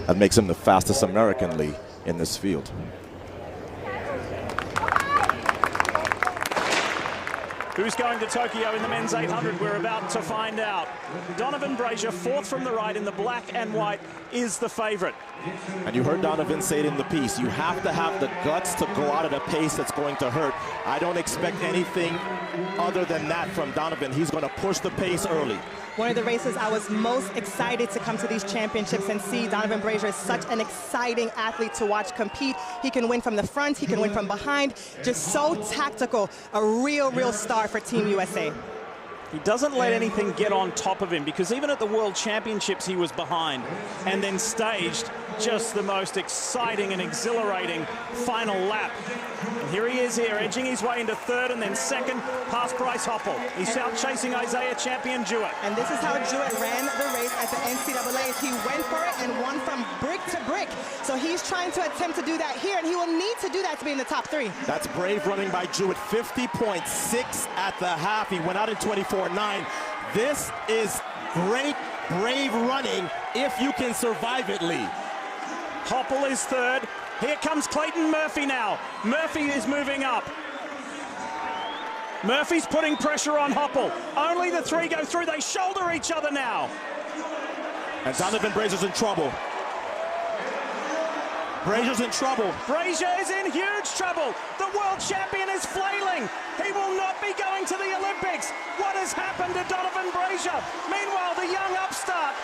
That makes him the fastest American in this field. Who's going to Tokyo in the men's 800? We're about to find out. Donavan Brazier, fourth from the right in the black and white, is the favorite. And you heard Donavan say it in the piece. You have to have the guts to go out at a pace that's going to hurt. I don't expect anything other than that from Donavan. He's going to push the pace early. One of the races I was most excited to come to these championships and see. Donavan Brazier is such an exciting athlete to watch compete. He can win from the front, he can win from behind. Just so tactical, a real star for Team USA. He doesn't let anything get on top of him, because even at the World Championships he was behind and then staged just the most exciting and exhilarating final lap. And here he is here, edging his way into third and then second past Bryce Hoppel. He's out chasing Isaiah champion Jewett. And this is how Jewett ran the race at the NCAAs. He went for it and won from brick to brick. So he's trying to attempt to do that here, and he will need to do that to be in the top 3. That's brave running by Jewett. 50.6 at the half. He went out in 24.9. This is great, brave running if you can survive it, Lee. Hoppel is third. Here comes Clayton Murphy now. Murphy is moving up. Murphy's putting pressure on Hoppel. Only the 3 go through. They shoulder each other now. And Donavan Brazier's in trouble. Brazier's in trouble. Brazier is in huge trouble. The world champion is flailing. He will not be going to the Olympics. What has happened to Donavan Brazier? Meanwhile, the young upstart,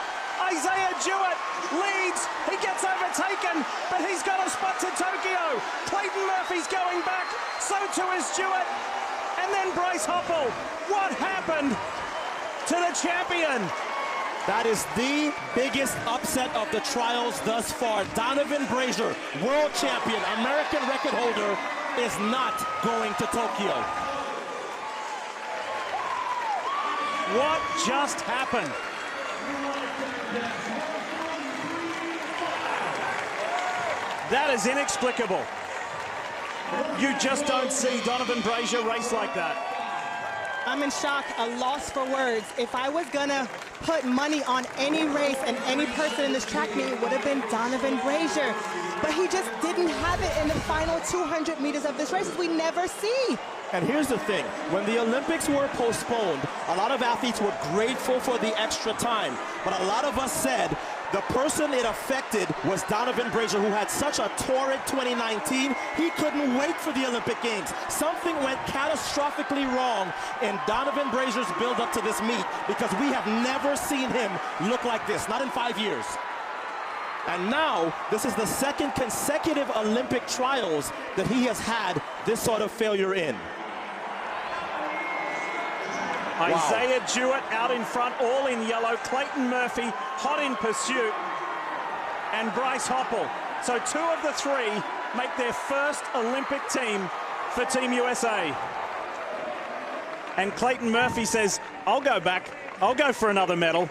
Isaiah Jewett, leads. He gets overtaken, but he's got a spot to Tokyo. Clayton Murphy's going back. So too is Jewett. And then Bryce Hoppel. What happened to the champion? That is the biggest upset of the trials thus far. Donavan Brazier, world champion, American record holder, is not going to Tokyo. What just happened? That is inexplicable. You just don't see Donavan Brazier race like that. I'm in shock, a loss for words. If I was gonna put money on any race and any person in this track meet, it would have been Donavan Brazier. But he just didn't have it in the final 200 meters of this race, we never see. And here's the thing, when the Olympics were postponed, a lot of athletes were grateful for the extra time. But a lot of us said the person it affected was Donavan Brazier, who had such a torrid 2019, he couldn't wait for the Olympic Games. Something went catastrophically wrong in Donavan Brazier's build up to this meet, because we have never seen him look like this, not in 5 years. And now, this is the second consecutive Olympic trials that he has had this sort of failure in. Wow. Isaiah Jewett out in front, all in yellow. Clayton Murphy hot in pursuit. And Bryce Hoppel. So 2 of the 3 make their first Olympic team for Team USA. And Clayton Murphy says, I'll go back. I'll go for another medal.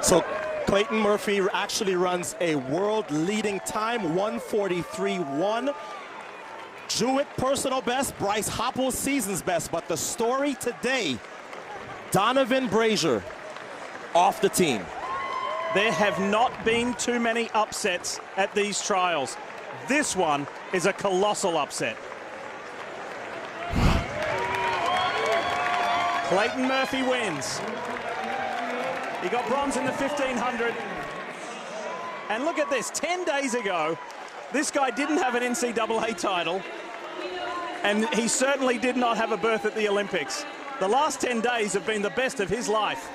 So Clayton Murphy actually runs a world-leading time, 1:43.1. Jewett personal best, Bryce Hoppel season's best. But the story today, Donavan Brazier off the team. There have not been too many upsets at these trials. This one is a colossal upset. Clayton Murphy wins. He got bronze in the 1500. And look at this, 10 days ago, this guy didn't have an NCAA title, and he certainly did not have a berth at the Olympics. The last 10 days have been the best of his life.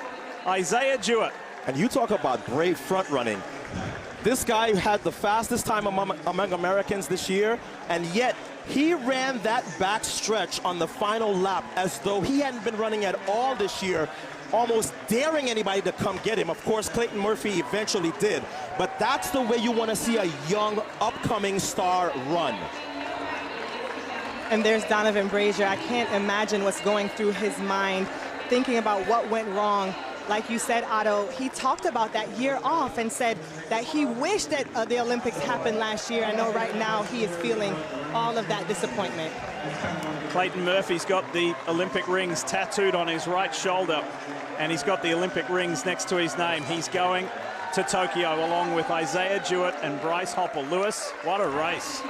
Isaiah Jewett. And you talk about brave front running. This guy had the fastest time among Americans this year, and yet he ran that back stretch on the final lap as though he hadn't been running at all this year, almost daring anybody to come get him. Of course, Clayton Murphy eventually did, but that's the way you want to see a young, upcoming star run. And there's Donavan Brazier. I can't imagine what's going through his mind, thinking about what went wrong. Like you said, Otto, he talked about that year off and said that he wished that the Olympics happened last year. I know right now he is feeling all of that disappointment. Clayton Murphy's got the Olympic rings tattooed on his right shoulder. and he's got the Olympic rings next to his name. He's going to Tokyo along with Isaiah Jewett and Bryce Hoppel. Lewis, what a race.